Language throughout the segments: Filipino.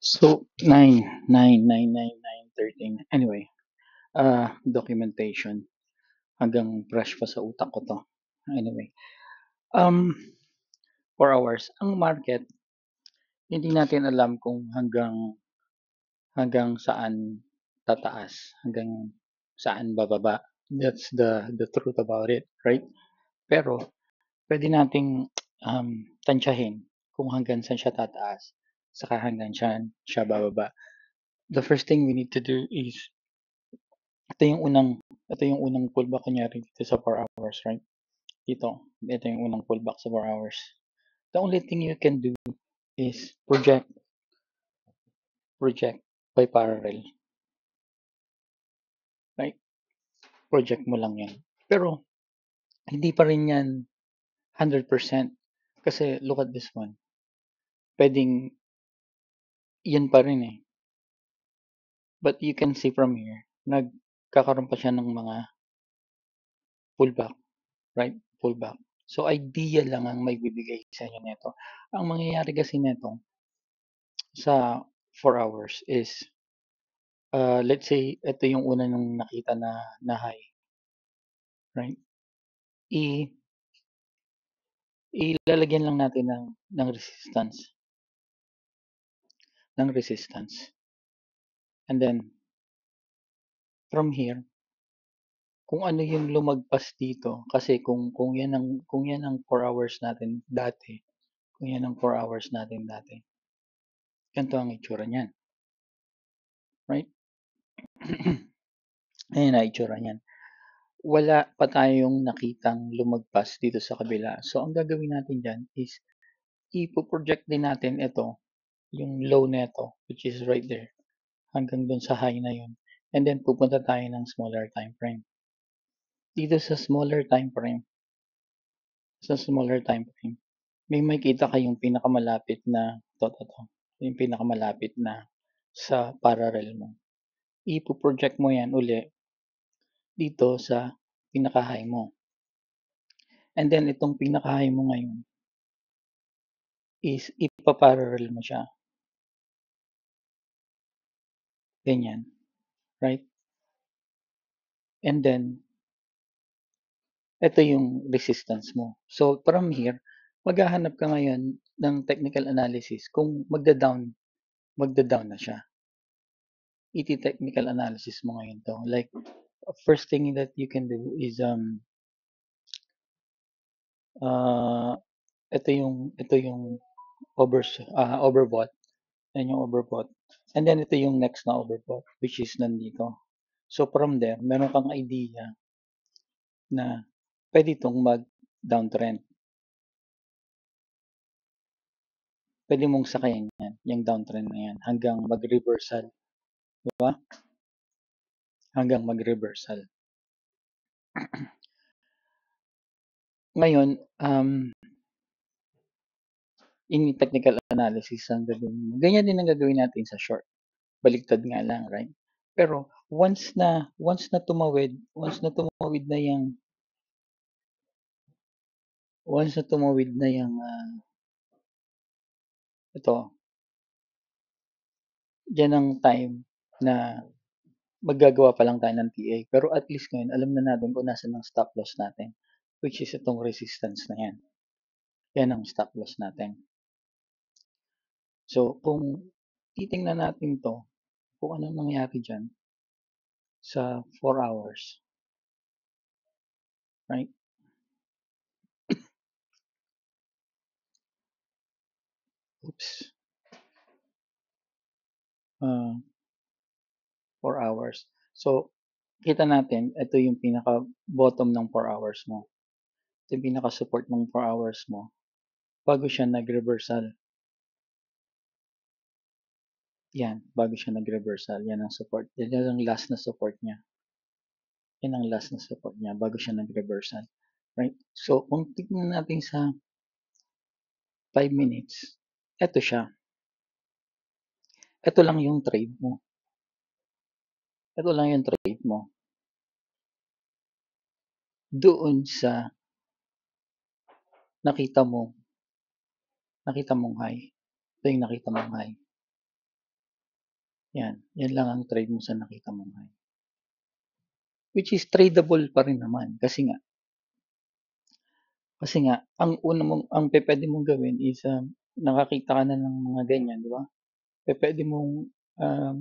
So, 9, 9, 9, 9, 9, 13. Anyway, documentation. Hanggang fresh pa sa utak ko to. Anyway, um, 4 hours. Ang market, hindi natin alam kung hanggang saan tataas, hanggang saan bababa. That's the truth about it, right? Pero, pwede nating tansyahin kung hanggang saan siya tataas, saka hanggang saan siya bababa. The first thing we need to do is Ito yung unang ito yung unang pullback kunyari dito sa 4 hours, right? Ito yung unang pullback sa 4 hours. The only thing you can do is project by parallel, right? Project mo lang yan. Pero, hindi pa rin yan 100%. Kasi look at this one. Pwedeng yan pa rin eh. But you can see from here, nagkakaroon pa siya ng mga pullback, right? Pullback. So, idea lang ang may bibigay sa inyo nito. Ang mangyayari kasi nito, sa 4 hours is, let's say, ito yung una nung nakita na high, right? I, ilalagyan lang natin ng resistance, ng resistance. And then, from here, kung ano yung lumagpas dito, kasi kung yan ang 4 hours natin dati, kung yan ang 4 hours natin dati, ganito ang itsura niyan, right? Ayan na itsura niyan. Wala pa tayong nakitang lumagpas dito sa kabila. So, ang gagawin natin dyan is, ipo-project din natin ito, yung low neto, which is right there, hanggang dun sa high na yun. And then, pupunta tayo ng smaller time frame. Dito sa smaller time frame, may makita kayong pinakamalapit na, to, yung pinakamalapit na sa parallel mo. Ipo-project mo yan uli dito sa pinaka-high mo. And then, itong pinaka-high mo ngayon is ipa-parallel mo siya. Ganyan. Right? And then, ito yung resistance mo. So, from here, maghahanap ka ngayon ng technical analysis kung magda-down na siya. Iti-technical analysis mo ngayon to. Like, first thing that you can do is, uh, ito yung overbought. Yan yung overbought. And then, ito yung next na overbought, which is nandito. So, from there, meron kang idea na pwede itong mag-downtrend. Pwede mong sakayin yan, yung downtrend na yan, hanggang mag-reversal. Diba? Hanggang mag-reversal. Ngayon, in technical analysis ang gagawin mo. Ganyan din ang gagawin natin sa short. Baliktad nga lang, right? Pero once na tumawid na yung ito, diyan ang time na maggagawa pa lang tayo ng TA. Pero at least ngayon, alam na natin kung nasan ang stop loss natin, which is itong resistance na yan. Yan ang stop loss natin. So, kung titingnan natin to, kung ano nangyari dyan sa 4 hours, right? Oops. 4 hours. So, kita natin, ito yung pinaka-bottom ng 4 hours mo. Ito yung pinaka-support ng 4 hours mo. Bago siya nag-reversal. Yan, bago siya nag-reversal. Yan ang support. Yan ang last na support niya. Yan ang last na support niya bago siya nag-reversal. Right? So, kung tignan natin sa 5 minutes, ito siya. Ito lang yung trade mo. Ito lang yung trade mo. Doon sa nakita mong high. Ito yung nakita mong high. Yan, yan lang ang trade mo sa nakita mong high. Which is tradable pa rin naman kasi nga ang una mong ang pupuwede mong gawin is, nakakita ka na ng mga ganyan, 'di ba? Pupuwede mong, um,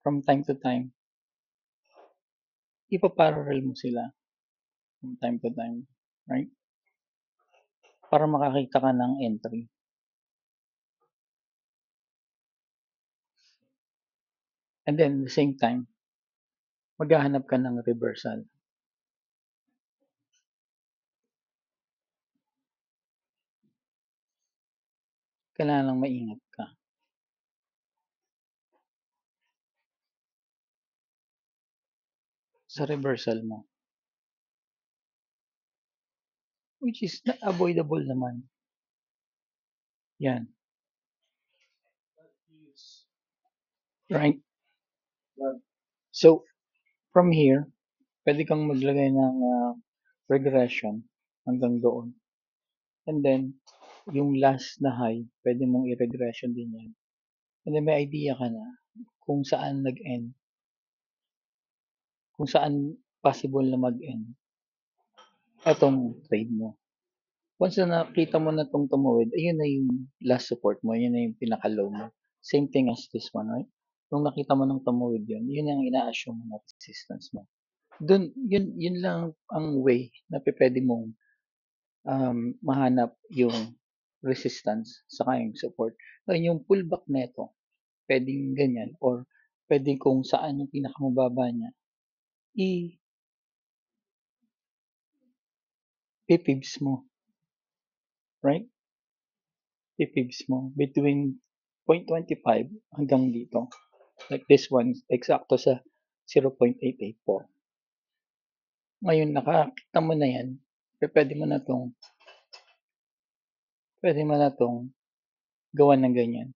from time to time, ipa-parallel mo sila from time to time, right? Para makakita ka ng entry. And then, at the same time, maghahanap ka ng reversal. Kailangan lang maingat ka sa reversal mo, which is avoidable naman. Yan, right? So, from here, pwede kang maglagay ng regression hanggang doon. And then, yung last na high, pwede mong i-regression din yan. And then may idea ka na kung saan nag-end, kung saan possible na mag-end etong trade mo. Once na nakita mo na itong tumuwid, ayun na yung last support mo, yun na yung pinaka-low mo. Same thing as this one, right? Nung nakita mo ng tumuwid yun, yun ang ina-assume mo na resistance mo. Dun, yun lang ang way na pwede mong mahanap yung resistance saka yung support. Ngayon, yung pullback neto, pwedeng ganyan or pwedeng kung saan yung pinakamababa niya, i-pipibs mo, right? Pipibs mo between 0.25 hanggang dito. Like this one, eksakto sa 0.884. Ngayon, nakakita mo na yan, pwede mo na tong, pwede mo na tong gawan ng ganyan.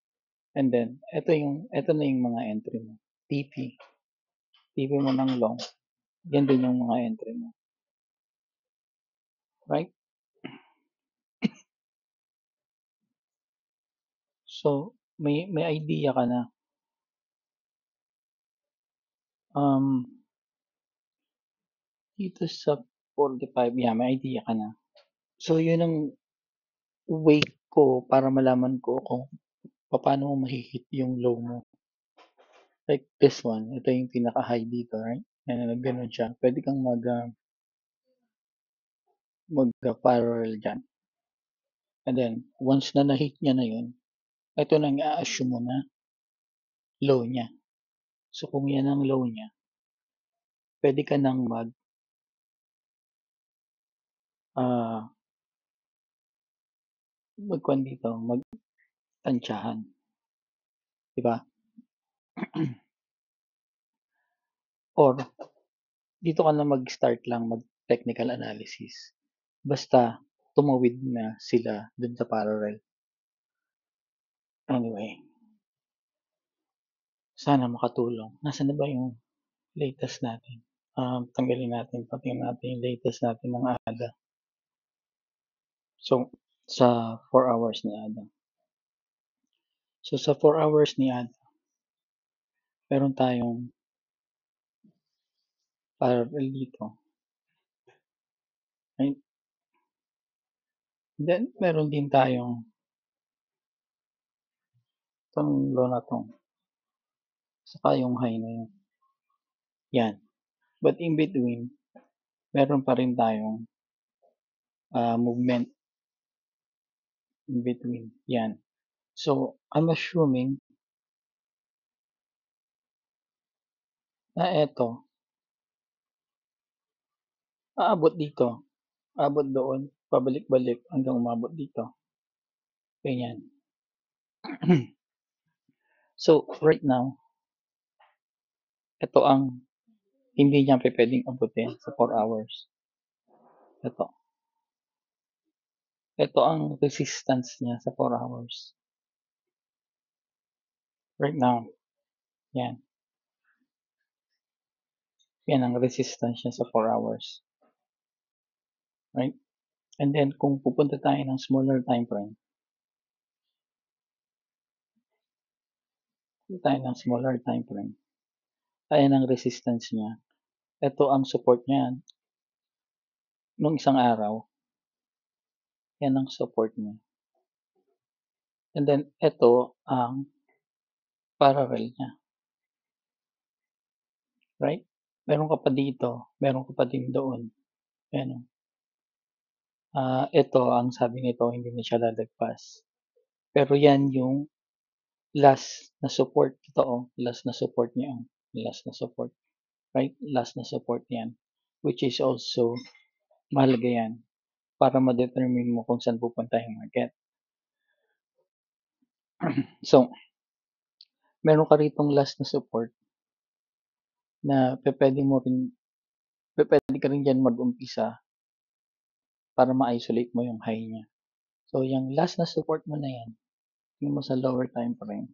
And then, ito na yung mga entry mo. TP. TP mo ng long. Yan din yung mga entry mo. Right? So, may idea ka na. Um, dito sa 45, yeah, may idea ka na. So, yun ang way ko para malaman ko kung paano mo mahihit yung low mo. Like this one, ito yung pinaka-high dito, right? And ganun siya. Pwede kang mag-parallel dyan. And then, once na na-hit niya na yun, ito na i-assume mo na low niya. So, kung yan ang low niya, pwede ka nang ah, magkuhan dito, magtansyahan. Di ba? Or, dito ka na mag-start lang mag-technical analysis. Basta, tumawid na sila dun sa parallel. Anyway, sana makatulong. Nasaan na ba yung latest natin? Tanggalin natin, patingnan natin yung latest natin ng ADA. So, sa 4 hours ni ADA. So, sa 4 hours ni ADA, meron tayong parallel dito. Right? Then, meron din tayong itong low na to. Saka yung high na yun. Yan. But in between, meron pa rin tayong movement in between. Yan. So, I'm assuming na eto, aabot dito, aabot doon, pabalik-balik hanggang umabot dito. Ganyan. So, right now, ito ang hindi niya pwedeng abutin sa 4 hours. Ito. Ito ang resistance niya sa 4 hours. Right now. Yan. Yan ang resistance niya sa 4 hours. Right? And then, kung pupunta tayo ng smaller time frame, tayo ng smaller time frame. Ayan ang resistance niya. Ito ang support niya nung isang araw. Yan ang support niya. And then, ito ang parallel niya. Right? Meron ka pa dito. Meron ka pa din doon. Ayan. Ito, ang sabi nito, hindi na siya lalagpas. Pero yan yung last na support. Ito, last na support niya. Last na support. Right? Last na support yan. Which is also mahalaga yan para ma-determine mo kung saan pupunta yung market. So, meron ka ritong last na support na pwede ka rin dyan mag-umpisa para ma-isolate mo yung high niya. So, yung last na support mo na yan, yung mo sa lower time frame.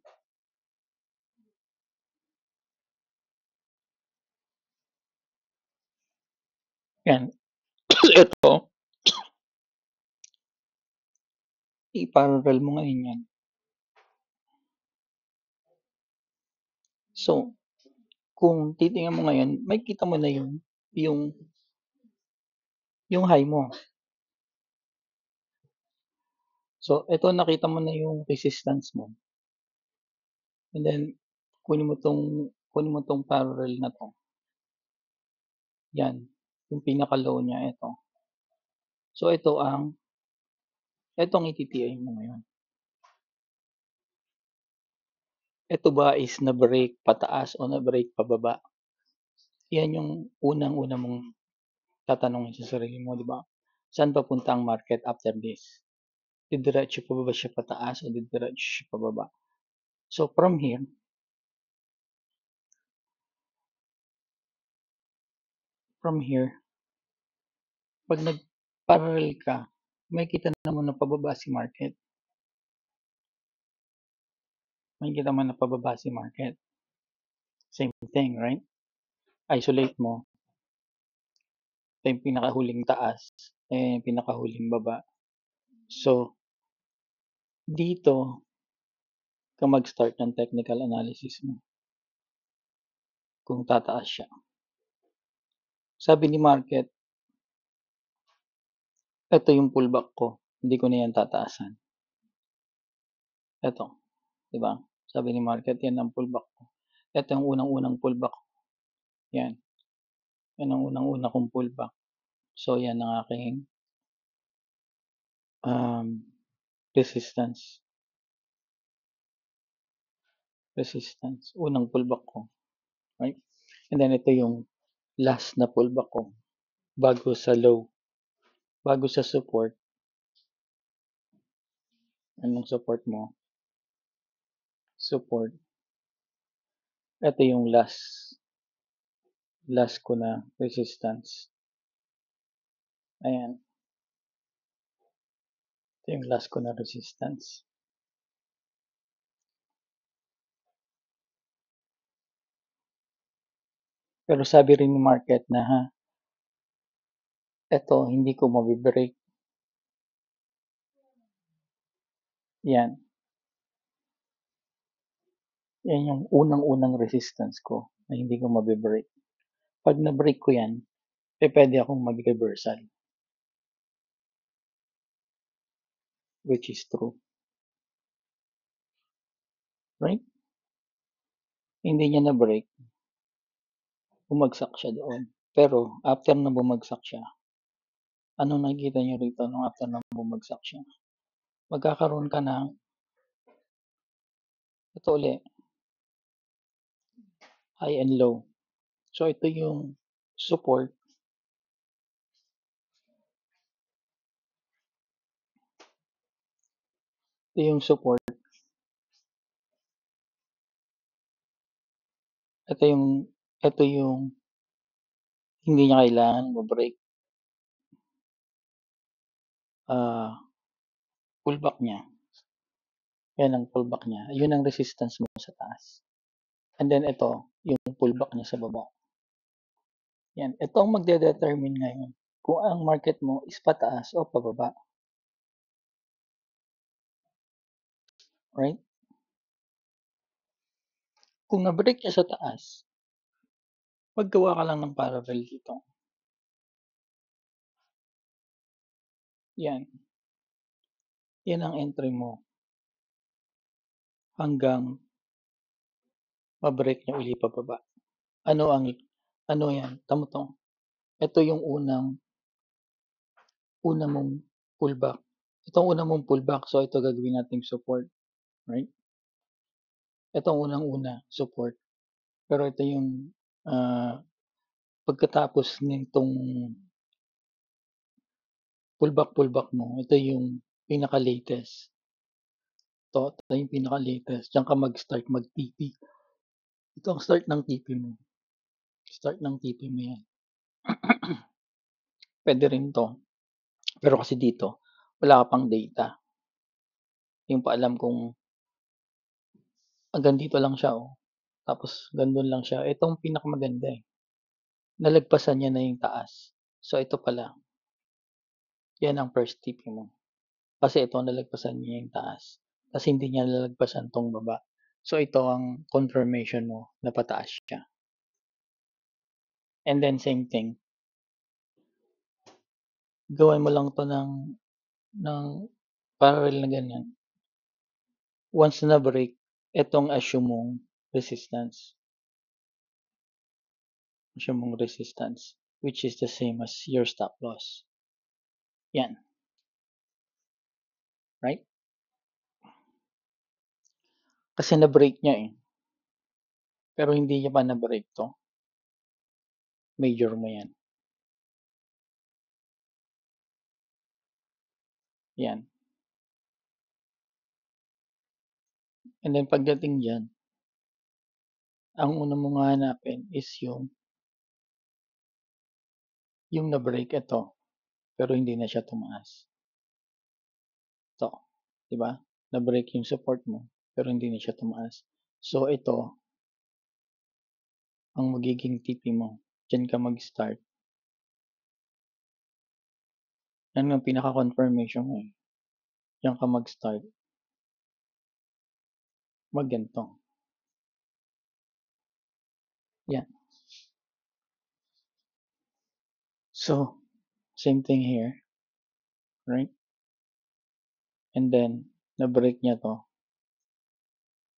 Yan. Ito, i-parallel mo ngayon yan. So, kung titingnan mo ngayon, may kita mo na yung, yung high mo. So, ito nakita mo na yung resistance mo. And then, kunin mo tong parallel na to. Yan. Yung pinaka-low niya, ito. So, itong i-TTI mo ngayon. Ito ba is na-break pataas o na-break pababa? Yan yung unang-una mong tatanungin sa sarili mo, di ba? Saan papunta ang market after this? Didiretso pa ba siya pataas o didiretso siya pababa? So from here, pag nag-parallel ka, may kita naman na pababa si market. May kita mo na pababa si market. Same thing, right? Isolate mo. Ito yung pinakahuling taas. Yung pinakahuling baba. So, dito ka mag-start ng technical analysis mo. Kung tataas siya. Sabi ni market, ito yung pullback ko. Hindi ko na yan tataasan. Ito. Diba? Sabi ni market, yan ang pullback ko. Ito yung unang-unang pullback ko. Yan. Yan ang unang-unang kong pullback. So, yan ang aking resistance. Resistance. Unang pullback ko. Right? And then, ito yung last na pullback ko. Bago sa low. Bago sa support. Anong support mo? Support. Ito yung last ko na resistance. Ayan. Ito yung last ko na resistance. Pero sabi rin ni market na ito hindi ko mabibreak. Yan. Yan yung unang-unang resistance ko na hindi ko mabibreak. Pag na-break ko yan, pwede akong mag-reversal. Which is true. Right? Hindi niya na-break. Bumagsak siya doon. Pero, after na bumagsak siya, ano nakikita niyo rito nung after na bumagsak siya? Magkakaroon ka ng ito ulit, high and low. So, ito yung support. Ito yung support. Ito yung hindi niya kailangan ma-break. Pullback niya. Yan ang pullback niya. Yun ang resistance mo sa taas. And then ito, yung pullback niya sa baba. Yan. Ito ang magde-determine ngayon kung ang market mo is pataas o pababa. Right? Kung na-break niya sa taas, maggawa ka lang ng parallel dito. Yan. Yan ang entry mo hanggang ma-break niya uli pababa. Ano ang ano yan? Tamo to. Ito yung una mong pullback. Itong una mong pullback. So, ito gagawin nating support. Right? Ito ang unang-una, support. Pero ito yung pagkatapos nitong pullback mo, ito yung pinaka-latest. Ito yung pinaka-latest. Diyan ka mag-start mag-TP. Ito ang start ng TP mo. Start ng TP mo yan. Pwede rin to. Pero kasi dito, wala ka pang data. Yung paalam kung hanggang dito lang siya, oh. Tapos, gandun lang siya. Itong pinakamaganda eh. Nalagpasan niya na yung taas. So, ito pala. Yan ang first TP mo. Kasi ito, nalagpasan niya yung taas. Kasi hindi niya nalagpasan tong baba. So, ito ang confirmation mo na pataas siya. And then, same thing. Gawin mo lang to ng parallel na ganyan. Once na break, itong assume mong resistance. Assume mong resistance, which is the same as your stop loss. Yan. Right? Kasi na-break niya eh. Pero hindi niya pa na-break to. Major mo yan. Yan. And then pagdating dyan, ang una mong hahanapin is yung na-break ito. Pero hindi na siya tumaas. Ito. Diba? Na-break yung support mo. Pero hindi na siya tumaas. So ito, ang magiging TP mo. Diyan ka mag-start. Yan ang pinaka-confirmation mo eh. Diyan ka mag-start. Magganto. Yan. So, same thing here. Right? And then, na-break niya to.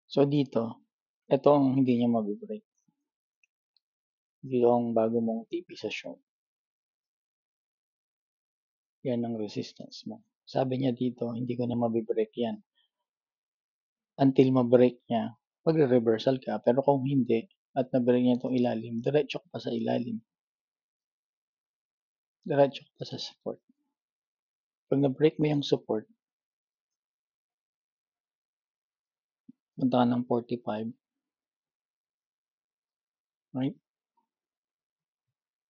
So, dito, ito ang hindi niya mabibreak. Dito ang bago mong TP sa short. Yan ang resistance mo. Sabi niya dito, hindi ko na mabibreak yan. Until ma-break niya, magre-reversal ka. Pero kung hindi, at na-break niya itong ilalim, diretso ka pa sa ilalim. Diretso ka pa sa support. Pag na-break mo yung support, punta ka ng 45. Right?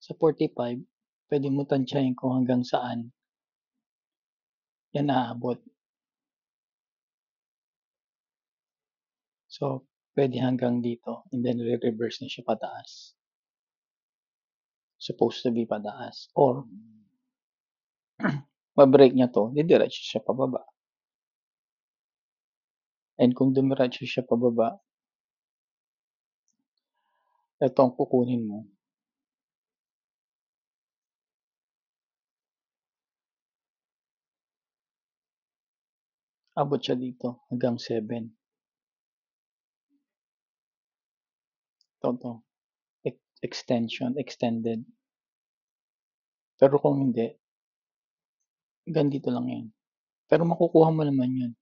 Sa 45, pwede mo tansyahin kung hanggang saan yan aabot. So, pwede hanggang dito and then re-reverse na siya pataas. Supposed to be pataas. Or, ma-break niya to, didiretso siya pababa. And kung dumiretso siya pababa, ito ang kukunin mo. Abot siya dito hanggang 7. Ito. Extension, extended. Pero kung hindi, hanggang dito lang yan. Pero makukuha mo naman yun.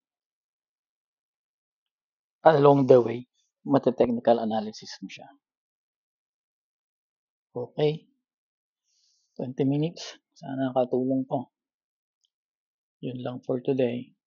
Along the way, mate-technical analysis mo siya. Okay. 20 minutes. Sana nakatulong to. Yun lang for today.